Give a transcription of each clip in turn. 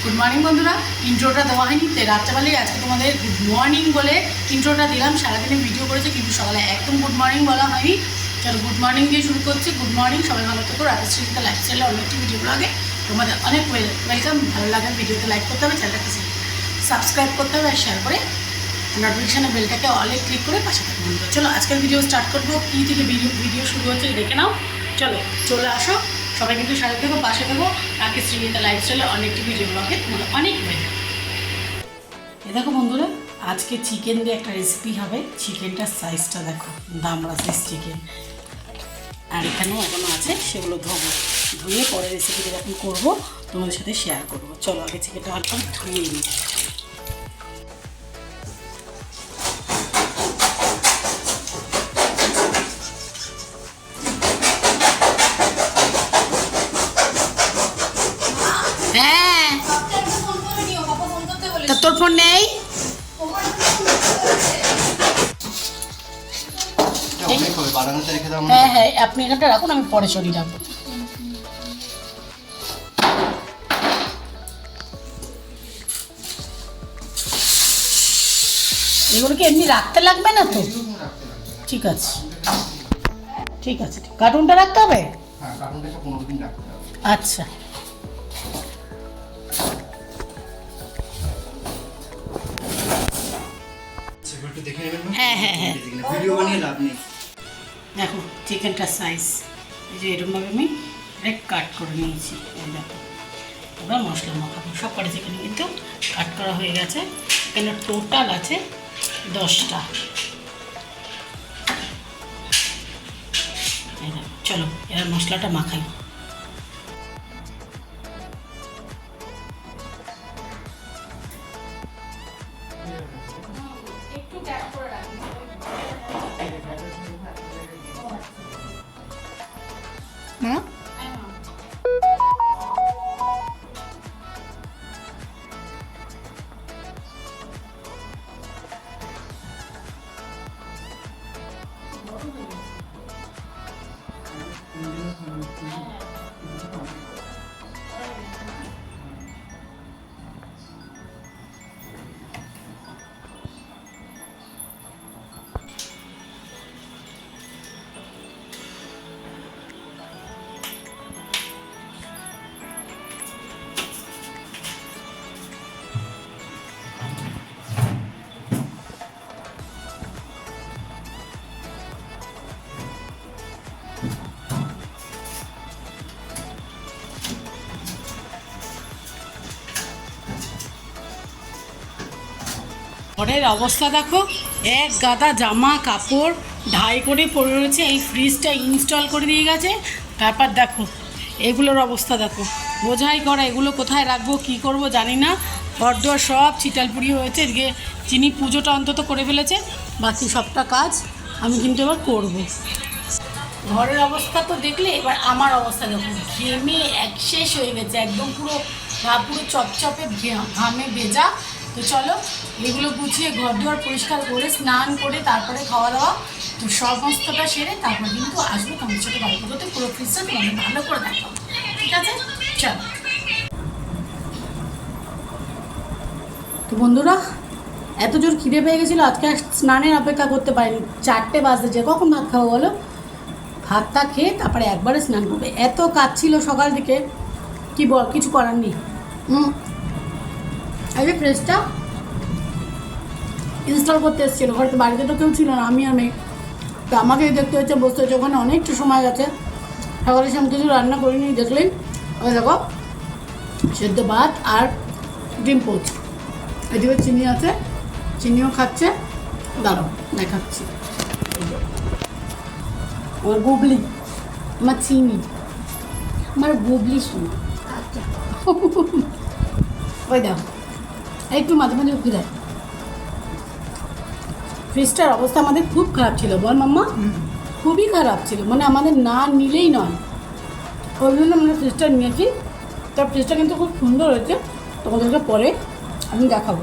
Good morning বন্ধুরা। ইন্ট্রোটা দেওয়া হয়নি, তাই রাত্রেবেলায় আজকে তোমাদের গুড মর্নিং বলে ইন্ট্রোটা দিলাম। সারাদিনে ভিডিও করেছে কিন্তু সকালে একদম গুড মর্নিং বলা হয়নি। চলো গুড মর্নিং দিয়ে শুরু করছি। গুড মর্নিং, সবাই ভালো থেকো। রাজশ্রীতে লাইফস্টাইলে অনেকটি ভিডিও ব্লগে তোমাদের অনেক ওয়েলকাম। ভালো লাগে ভিডিওতে লাইক করতে হবে, চ্যানেলটাকে সাবস্ক্রাইব করতে হবে আর শেয়ার করে নোটিফিকেশানের বেলটাকে অলে ক্লিক করে পাশে থাকবে বন্ধুরা। চলো আজকের ভিডিও স্টার্ট করবো। কী থেকে ভিডিও শুরু হচ্ছে দেখে নাও। চলো চলে আসো, সবাই কিন্তু সাথে থেকো, পাশে থেকো। তাকে শ্রীনিতা লাইফস্টাইলে অনেকটি ভিডিও ব্লগে তোমাদের অনেক ওয়েলকাম। এ দেখো বন্ধুরা, আজকে চিকেন দিয়ে একটা রেসিপি হবে। চিকেনটার সাইজটা দেখো, দামড়া সাইজ চিকেন। আর এখানেও এখনও আছে, সেগুলো ধুয়ে পরে রেসিপিটা যখন করবো তোমাদের সাথে শেয়ার করবো। চলো আগে চিকেনটা হালকা ধুয়ে নিই। হ্যাঁ, তা তোর ফোন নেই? হ্যাঁ হ্যাঁ, আপনি এখানটা রাখুন, আমি পরে সরিয়ে রাখবো। এগুলো কি এমনি রাখতে লাগবে না তো? ঠিক আছে ঠিক আছে, কার্টুনটা রাখতে হবে। আচ্ছা, হ্যাঁ হ্যাঁ হ্যাঁ, দেখো চিকেনটার সাইজ এই যে এরকমভাবে আমি কাট করে নিয়েছি। এই দেখো, এবার মশলা মাখাবো। সব কটা চিকেন কিন্তু কাট করা হয়ে গেছে। এখানে টোটাল আছে 10টা। চলো এবার মশলাটা মাখাই। হ্যাঁ, ঘরের অবস্থা দেখো, এক গাদা জামা কাপড় ঢাই করে পড়ে রয়েছে। এই ফ্রিজটা ইনস্টল করে দিয়ে গেছে। তারপর দেখো এগুলোর অবস্থা দেখো, বোঝাই করা। এগুলো কোথায় রাখবো, কি করব জানি না। ঘরদোয়ার সব চিটালপুরি হয়েছে। এদিকে চিনি পুজোটা অন্তত করে ফেলেছে, বাকি সবটা কাজ আমি কিন্তু এবার করব। ঘরের অবস্থা তো দেখলে, এবার আমার অবস্থা দেখো, ঘেমে শেষ হয়ে গেছে একদম। পুরো চপচপে ঘামে ভেজা। তো চলো এগুলো গুছিয়ে ঘর দুয়ার পরিষ্কার করে স্নান করে তারপরে খাওয়া দাওয়া তো সমস্তটা সেরে তারপর কিন্তু আসবো তোমাদের সাথে গল্প করতে। পুরো ফ্রিজটা তোমাদের ভালো করে দেখাবো, ঠিক আছে? চলো। তো বন্ধুরা, এত জোর খিদে পেয়ে গেছিলো, আজকে স্নানের অপেক্ষা করতে পারিনি। 4টে বাজতে যে কখন ভাত খাবো বলো? ভাতটা খেয়ে তারপরে একবারে স্নান করবে। এত কাজ ছিল সকাল থেকে, কিছু করার নেই। এই যে ফ্রিজটা ইনস্টল করতে এসেছিলো, হয়তো বাড়িতে তো কেউ ছিল না, আমি আর মেয়ে। তো আমাকে দেখতে হচ্ছে, বসতে হচ্ছে। ওখানে অনেকটা সময় গেছে। সকালে সব কিছু রান্না করিনি, দেখলেন। ওই দেখো সেদ্ধ ভাত আর ডিম পোচ। এদিকে চিনি আছে, চিনিও খাচ্ছে। দাঁড়াও দেখাচ্ছি। আমার গুবলি, আমার চিনি, আমার গুবলি শোনা। ওই দেখো একটু মাঝে মাঝে উঠে দেয়। ফ্রিজটার অবস্থা আমাদের খুব খারাপ ছিল, বল মাম্মা? খুবই খারাপ ছিল, মানে আমাদের না নিলেই নয়। ওই জন্য আমরা ফ্রিজটা নিয়েছি। তার ফ্রিজটা কিন্তু খুব সুন্দর হয়েছে, তোমাদেরকে পরে আমি দেখাবো।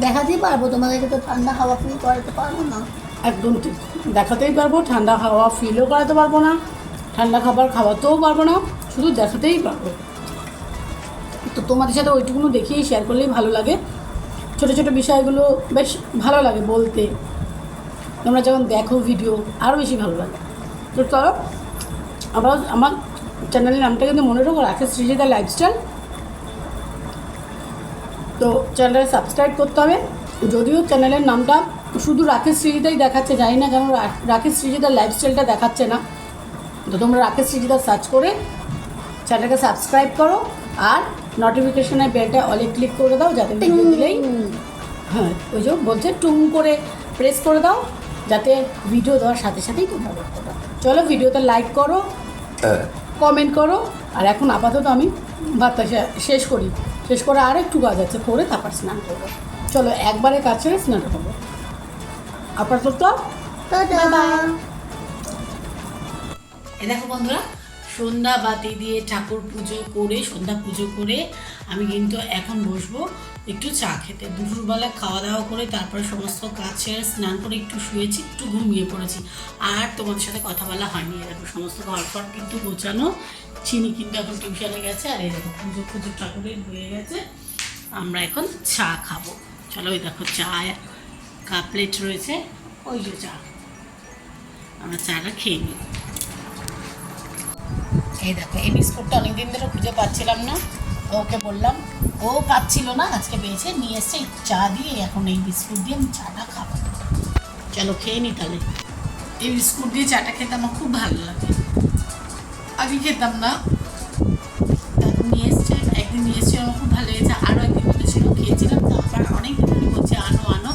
দেখাতেই পারবো তোমাদেরকে, তো ঠান্ডা হাওয়া ফিল করাতে পারবো না। একদম ঠিক, দেখাতেই পারবো, ঠান্ডা হাওয়া ফিলও করাতে পারবো না, ঠান্ডা খাবার খাওয়াতেও পারবো না, শুধু দেখাতেই পারবো। তো তোমাদের সাথে ওইটুকুনো দেখিয়েই শেয়ার করলেই ভালো লাগে। ছোটো ছোটো বিষয়গুলো বেশ ভালো লাগে বলতে, তোমরা যখন দেখো ভিডিও আরও বেশি ভালো লাগে। তো চলো আবার আমার চ্যানেলের নামটা কিন্তু মনে রাখো, রাকেশ সৃজিতা লাইফস্টাইল। তো চ্যানেলটা সাবস্ক্রাইব করতে হবে। যদিও চ্যানেলের নামটা শুধু রাকেশ সৃজিতাই দেখাচ্ছে, জানি না কেন রাকেশ সৃজিতার লাইফস্টাইলটা দেখাচ্ছে না। তো তোমরা রাকেশ সৃজিতা সার্চ করে চ্যানেলটাকে সাবস্ক্রাইব করো আর নোটিফিকেশনের বেলটা অলে ক্লিক করে দাও, যাতে ভিডিও দিলেই হ্যাঁ ওই যে বলছে টুং করে প্রেস করে দাও, যাতে ভিডিও দেওয়ার সাথে সাথেই তোমরা দেখতে পাও। চলো ভিডিওতে লাইক করো, কমেন্ট করো। আর এখন আপাতত আমি ভাতটা শেষ করি, শেষ করে আর একটু কাজ আছে, করে তারপর স্নান করবো। চলো একবারে কাজ ছেড়ে স্নান করবো। আপাতত এ দেখো বন্ধুরা, সন্ধ্যা বাতি দিয়ে ঠাকুর পুজো করে, সন্ধ্যা পুজো করে আমি কিন্তু এখন বসবো একটু চা খেতে। দুপুরবেলা খাওয়া দাওয়া করে তারপরে সমস্ত কাজ ছেড়ে স্নান করে একটু শুয়েছি, একটু ঘুমিয়ে পড়েছি। আর তোমাদের সাথে কথা বলা হয়নি। এরকম সমস্ত ঘর ফর কিন্তু গোছানো, চিনি কিন্তু এখন টিউশনে গেছে, আর এই দেখো পুজো পুজো ঠাকুরের হয়ে গেছে। আমরা এখন চা খাবো। চলো ওই দেখো চা কাপ প্লেট রয়েছে, ওই যে চা, আমরা চাটা খেয়ে নিই। এই দেখো এই বিস্কুটটা অনেকদিন ধরে খুঁজে পাচ্ছিলাম না, ওকে বললাম, ও পাচ্ছিল না, আজকে পেয়েছে, নিয়ে এসছে চা দিয়ে। এখন এই বিস্কুট দিয়ে আমি চাটা খাবো। চলো খেয়ে নিই তাহলে। এই বিস্কুট দিয়ে চাটা খেতে আমার খুব ভালো লাগে, আগে খেতাম না, এখন নিয়ে এসছে, একদিন নিয়ে এসছে, আমার খুব ভালো লেগেছে। আরও একদিন মধ্যে ছিল, খেয়েছিলাম, তারপর অনেক দিন ধরে বলছে আনো আনো,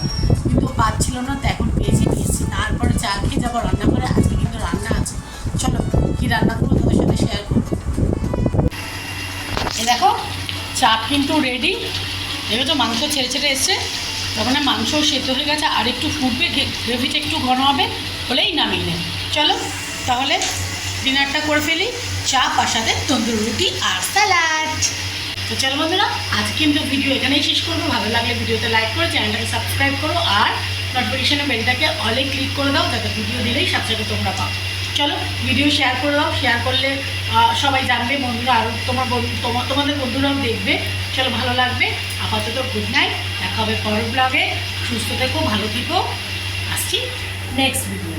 কিন্তু পাচ্ছিল না, তো এখন পেয়েছি, নিয়ে এসছি। তারপরে চা খেয়ে যাবো রান্না করে, আজকে কিন্তু রান্না আছে। চলো কী রান্না করবো তোমাদের সাথে শেয়ার করবো। এ দেখো চাপ কিন্তু রেডি, দেখেছো মাংস ছেড়ে ছেড়ে এসছে, তখন মাংস সেদ্ধ হয়ে গেছে, আর একটু ফুটবে, গ্রেভিটা একটু ঘন হবে, হলেই নামিয়ে নেব। চলো তাহলে ডিনারটা করে ফেলি, চাপ আর সাথে তন্দুরি রুটি আর স্যালাড। তো চলো বন্ধুরা, আজ কিন্তু ভিডিও এখানেই শেষ করবো। ভালো লাগলে ভিডিওতে লাইক করো, চ্যানেলটাকে সাবস্ক্রাইব করো, আর নোটিফিকেশনের বেলটাকে অলে ক্লিক করে দাও, যাতে ভিডিও দিলেই সাথে সাথে তোমরা পাও। চলো ভিডিও শেয়ার করে দাও, শেয়ার করলে সবাই জানবে, বন্ধুরা আরও তোমাদের বন্ধুরাও দেখবে। চলো ভালো লাগবে। আপাতত গুড নাইট, দেখা হবে পরের ব্লগে। সুস্থ থেকো, ভালো থেকো, আসছি নেক্সট ভিডিও।